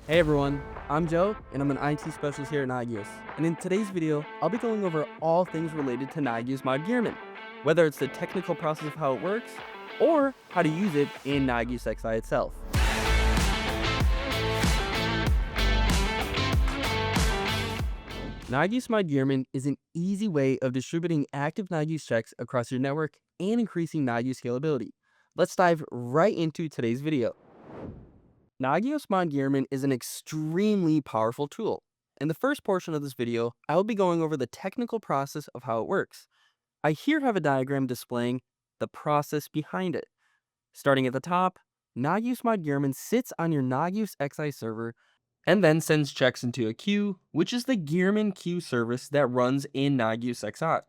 Hey everyone, I'm Joe and I'm an IT specialist here at Nagios. And in today's video, I'll be going over all things related to Nagios Mod-Gearman, whether it's the technical process of how it works or how to use it in Nagios XI itself. Nagios Mod-Gearman is an easy way of distributing active Nagios checks across your network and increasing Nagios scalability. Let's dive right into today's video. Nagios Mod-Gearman is an extremely powerful tool. In the first portion of this video, I will be going over the technical process of how it works. I here have a diagram displaying the process behind it. Starting at the top, Nagios Mod-Gearman sits on your Nagios XI server and then sends checks into a queue, which is the Gearman queue service that runs in Nagios XI.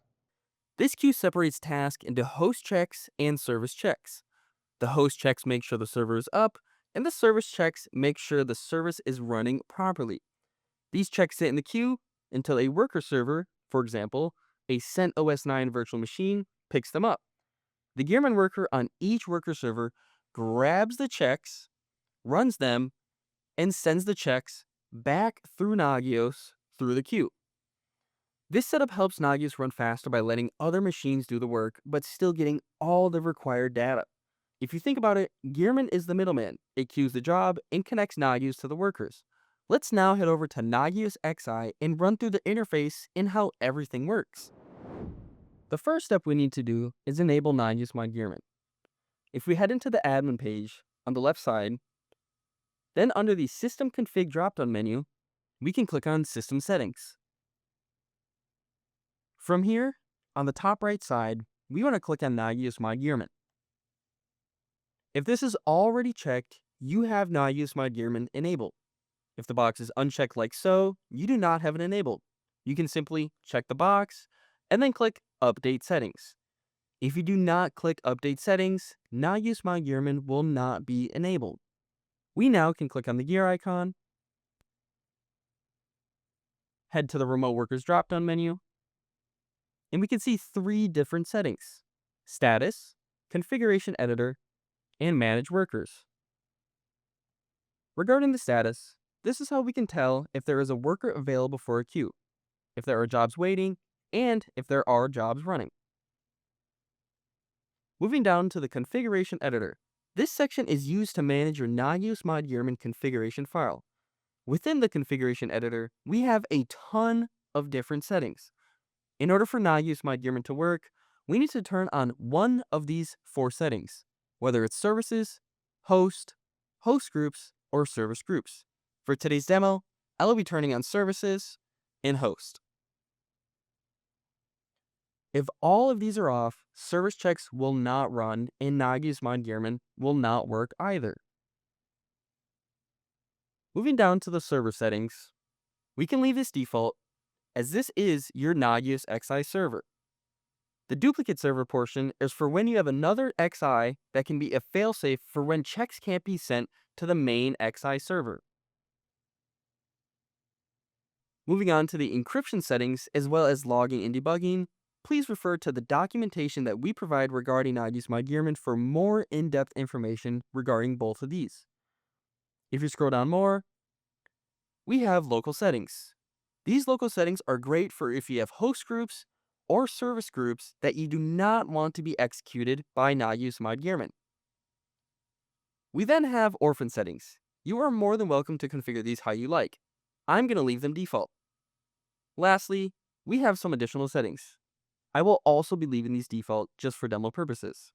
This queue separates tasks into host checks and service checks. The host checks make sure the server is up, and the service checks make sure the service is running properly. These checks sit in the queue until a worker server, for example, a CentOS 9 virtual machine, picks them up. The Gearman worker on each worker server grabs the checks, runs them, and sends the checks back through Nagios through the queue. This setup helps Nagios run faster by letting other machines do the work, but still getting all the required data. If you think about it, Gearman is the middleman. It queues the job and connects Nagios to the workers. Let's now head over to Nagios XI and run through the interface and how everything works. The first step we need to do is enable Nagios Mod-Gearman. If we head into the admin page on the left side, then under the System Config drop-down menu, we can click on System Settings. From here, on the top right side, we want to click on Nagios Mod-Gearman. If this is already checked, you have Nagios Mod-Gearman enabled. If the box is unchecked like so, you do not have it enabled. You can simply check the box and then click Update Settings. If you do not click Update Settings, Nagios Mod-Gearman will not be enabled. We now can click on the gear icon, head to the Remote Workers drop-down menu, and we can see three different settings: Status, Configuration Editor, and Manage Workers. Regarding the status, this is how we can tell if there is a worker available for a queue, if there are jobs waiting, and if there are jobs running. Moving down to the Configuration Editor, this section is used to manage your Nagios Mod-Gearman configuration file. Within the Configuration Editor, we have a ton of different settings. In order for Nagios Mod-Gearman to work, we need to turn on one of these four settings, whether it's services, host groups, or service groups. For today's demo, I will be turning on services and host. If all of these are off, service checks will not run and Nagios Mod-Gearman will not work either. Moving down to the server settings, we can leave this default as this is your Nagios XI server. The duplicate server portion is for when you have another XI that can be a failsafe for when checks can't be sent to the main XI server. Moving on to the encryption settings as well as logging and debugging, please refer to the documentation that we provide regarding Nagios Mod-Gearman for more in-depth information regarding both of these. If you scroll down more, we have local settings. These local settings are great for if you have host groups or service groups that you do not want to be executed by Nagios Mod-Gearman. We then have orphan settings. You are more than welcome to configure these how you like. I'm going to leave them default. Lastly, we have some additional settings. I will also be leaving these default just for demo purposes.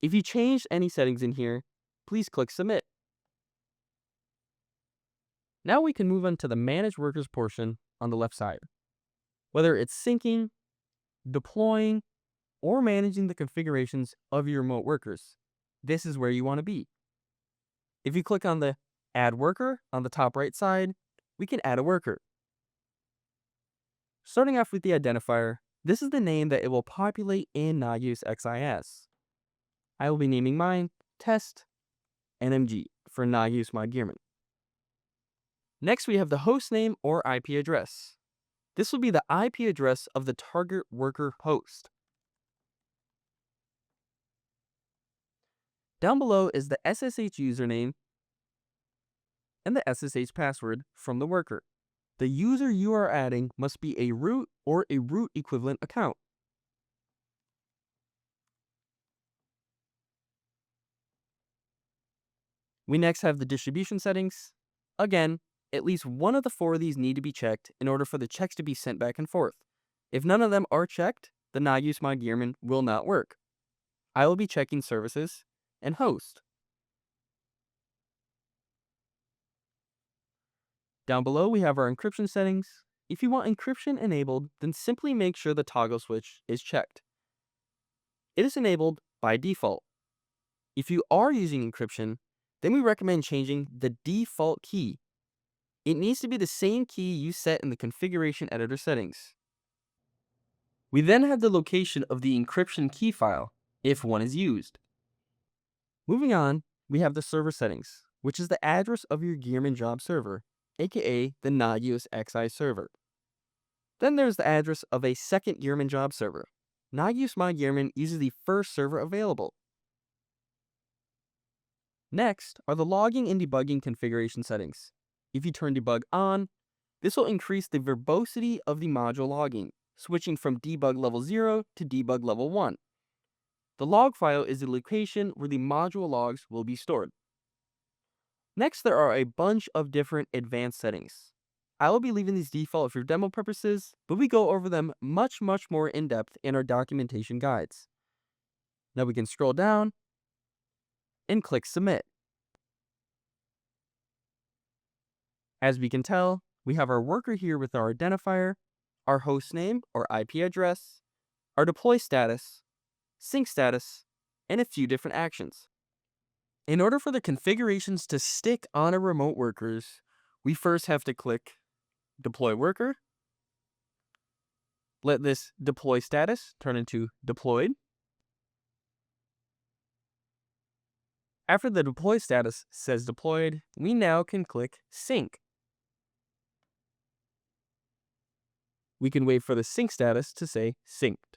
If you changed any settings in here, please click Submit. Now we can move on to the Manage Workers portion on the left side. Whether it's syncing, deploying, or managing the configurations of your remote workers, this is where you want to be. If you click on the Add Worker on the top right side, we can add a worker. Starting off with the identifier, this is the name that it will populate in Nagios XI. I will be naming mine Test NMG for Nagios Mod-Gearman. Next, we have the host name or IP address. This will be the IP address of the target worker host. Down below is the SSH username and the SSH password from the worker. The user you are adding must be a root or a root equivalent account. We next have the distribution settings. Again, at least one of the 4 of these need to be checked in order for the checks to be sent back and forth. If none of them are checked, the Nagios Mod-Gearman will not work. I will be checking services and host. Down below we have our encryption settings. If you want encryption enabled, then simply make sure the toggle switch is checked. It is enabled by default. If you are using encryption, then we recommend changing the default key. It needs to be the same key you set in the configuration editor settings. We then have the location of the encryption key file, if one is used. Moving on, we have the server settings, which is the address of your Gearman job server, aka the Nagios XI server. Then there's the address of a second Gearman job server. Nagios Mod-Gearman uses the first server available. Next are the logging and debugging configuration settings. If you turn debug on, this will increase the verbosity of the module logging, switching from debug level 0 to debug level 1. The log file is the location where the module logs will be stored. Next, there are a bunch of different advanced settings. I will be leaving these default for demo purposes, but we go over them much more in depth in our documentation guides. Now we can scroll down and click submit. As we can tell, we have our worker here with our identifier, our host name or IP address, our deploy status, sync status, and a few different actions. In order for the configurations to stick on our remote workers, we first have to click deploy worker, let this deploy status turn into deployed. After the deploy status says deployed, we now can click sync. We can wait for the sync status to say synced.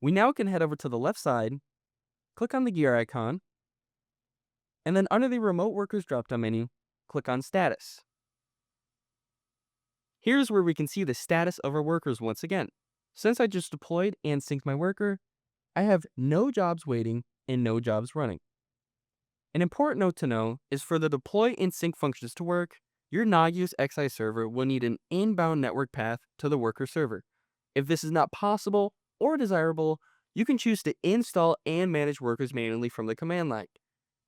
We now can head over to the left side, click on the gear icon, and then under the remote workers drop-down menu, click on status. Here's where we can see the status of our workers once again. Since I just deployed and synced my worker, I have no jobs waiting and no jobs running. An important note to know is for the deploy and sync functions to work, your Nagios XI server will need an inbound network path to the worker server. If this is not possible or desirable, you can choose to install and manage workers manually from the command line.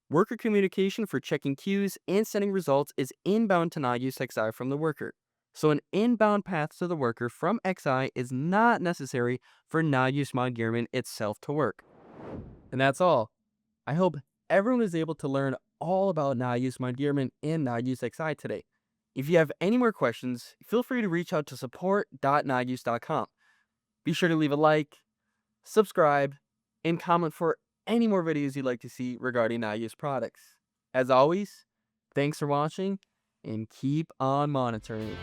Worker communication for checking queues and sending results is inbound to Nagios XI from the worker. So an inbound path to the worker from XI is not necessary for Nagios Mod-Gearman itself to work. And that's all. I hope everyone is able to learn all about Nagios Mod-Gearman and Nagios XI today. If you have any more questions, feel free to reach out to support.nagios.com. Be sure to leave a like, subscribe, and comment for any more videos you'd like to see regarding Nagios products. As always, thanks for watching and keep on monitoring.